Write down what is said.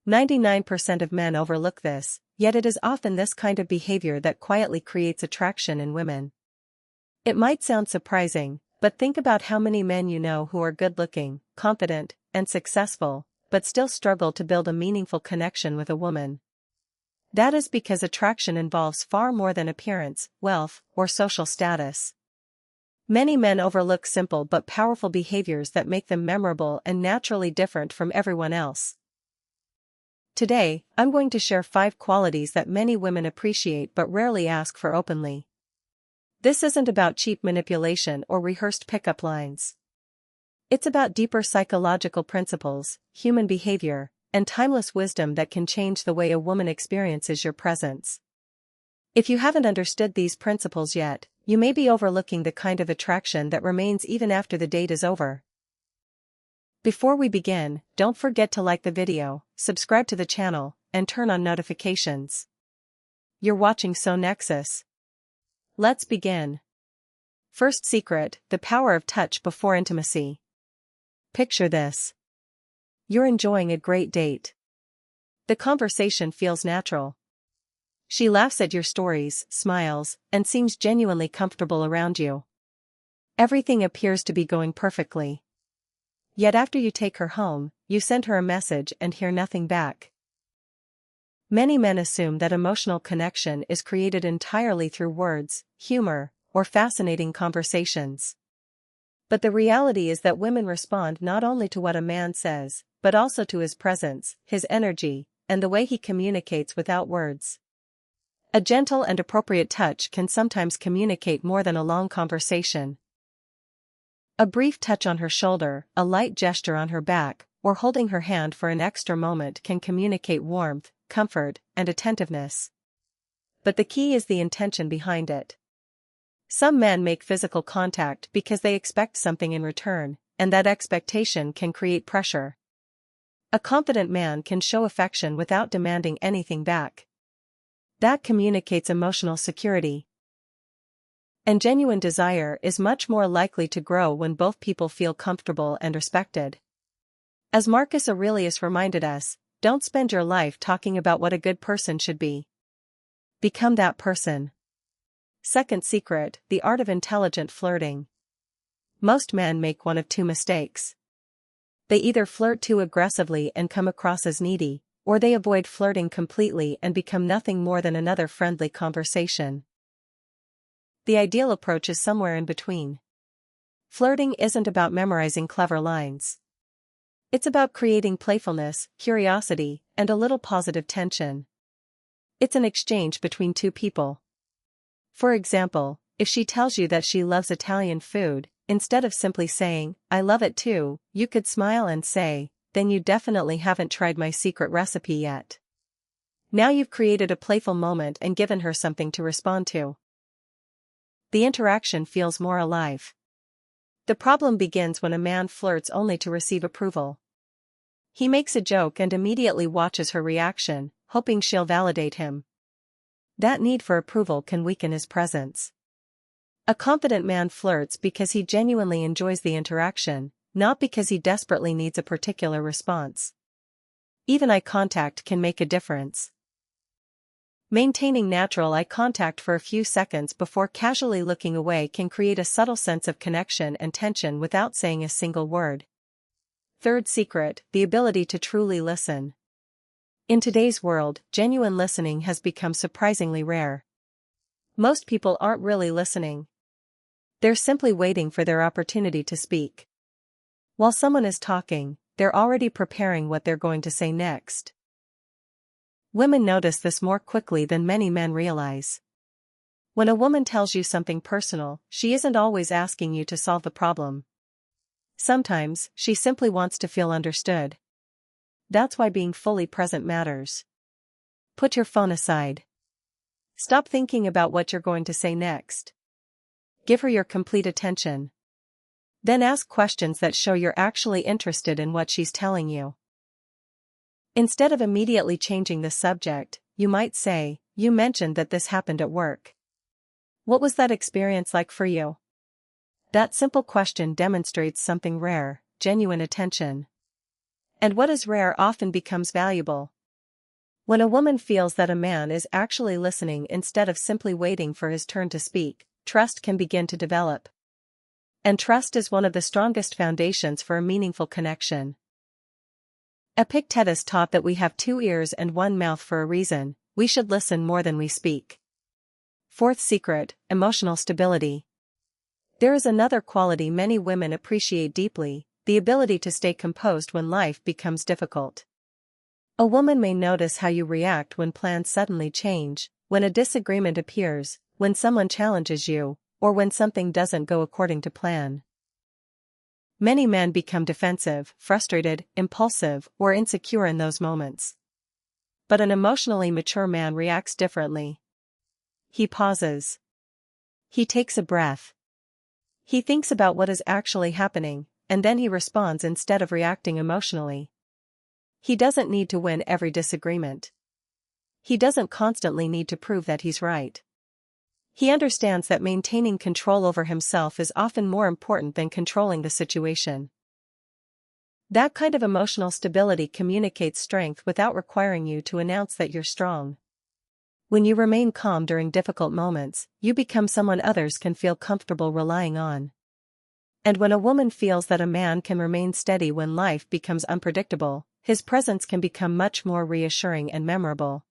99% of men overlook this, yet it is often this kind of behavior that quietly creates attraction in women. It might sound surprising, but think about how many men you know who are good-looking, confident, and successful, but still struggle to build a meaningful connection with a woman. That is because attraction involves far more than appearance, wealth, or social status. Many men overlook simple but powerful behaviors that make them memorable and naturally different from everyone else. Today, I'm going to share 5 qualities that many women appreciate but rarely ask for openly. This isn't about cheap manipulation or rehearsed pickup lines. It's about deeper psychological principles, human behavior, and timeless wisdom that can change the way a woman experiences your presence. If you haven't understood these principles yet, you may be overlooking the kind of attraction that remains even after the date is over. Before we begin, don't forget to like the video, subscribe to the channel, and turn on notifications. You're watching So Nexus. Let's begin. First secret, the power of touch before intimacy. Picture this. You're enjoying a great date. The conversation feels natural. She laughs at your stories, smiles, and seems genuinely comfortable around you. Everything appears to be going perfectly. Yet after you take her home, you send her a message and hear nothing back. Many men assume that emotional connection is created entirely through words, humor, or fascinating conversations. But the reality is that women respond not only to what a man says, but also to his presence, his energy, and the way he communicates without words. A gentle and appropriate touch can sometimes communicate more than a long conversation. A brief touch on her shoulder, a light gesture on her back, or holding her hand for an extra moment can communicate warmth, comfort, and attentiveness. But the key is the intention behind it. Some men make physical contact because they expect something in return, and that expectation can create pressure. A confident man can show affection without demanding anything back. That communicates emotional security. And genuine desire is much more likely to grow when both people feel comfortable and respected. As Marcus Aurelius reminded us, don't spend your life talking about what a good person should be. Become that person. Second secret, the art of intelligent flirting. Most men make one of 2 mistakes. They either flirt too aggressively and come across as needy, or they avoid flirting completely and become nothing more than another friendly conversation. The ideal approach is somewhere in between. Flirting isn't about memorizing clever lines. It's about creating playfulness, curiosity, and a little positive tension. It's an exchange between 2 people. For example, if she tells you that she loves Italian food, instead of simply saying, "I love it too," you could smile and say, "Then you definitely haven't tried my secret recipe yet." Now you've created a playful moment and given her something to respond to. The interaction feels more alive. The problem begins when a man flirts only to receive approval. He makes a joke and immediately watches her reaction, hoping she'll validate him. That need for approval can weaken his presence. A confident man flirts because he genuinely enjoys the interaction, not because he desperately needs a particular response. Even eye contact can make a difference. Maintaining natural eye contact for a few seconds before casually looking away can create a subtle sense of connection and tension without saying a single word. Third secret, the ability to truly listen. In today's world, genuine listening has become surprisingly rare. Most people aren't really listening. They're simply waiting for their opportunity to speak. While someone is talking, they're already preparing what they're going to say next. Women notice this more quickly than many men realize. When a woman tells you something personal, she isn't always asking you to solve the problem. Sometimes, she simply wants to feel understood. That's why being fully present matters. Put your phone aside. Stop thinking about what you're going to say next. Give her your complete attention. Then ask questions that show you're actually interested in what she's telling you. Instead of immediately changing the subject, you might say, "You mentioned that this happened at work. What was that experience like for you?" That simple question demonstrates something rare, genuine attention. And what is rare often becomes valuable. When a woman feels that a man is actually listening instead of simply waiting for his turn to speak, trust can begin to develop. And trust is one of the strongest foundations for a meaningful connection. Epictetus taught that we have 2 ears and 1 mouth for a reason: we should listen more than we speak. Fourth secret: emotional stability. There is another quality many women appreciate deeply: the ability to stay composed when life becomes difficult. A woman may notice how you react when plans suddenly change, when a disagreement appears, when someone challenges you, or when something doesn't go according to plan. Many men become defensive, frustrated, impulsive, or insecure in those moments. But an emotionally mature man reacts differently. He pauses. He takes a breath. He thinks about what is actually happening, and then he responds instead of reacting emotionally. He doesn't need to win every disagreement. He doesn't constantly need to prove that he's right. He understands that maintaining control over himself is often more important than controlling the situation. That kind of emotional stability communicates strength without requiring you to announce that you're strong. When you remain calm during difficult moments, you become someone others can feel comfortable relying on. And when a woman feels that a man can remain steady when life becomes unpredictable, his presence can become much more reassuring and memorable.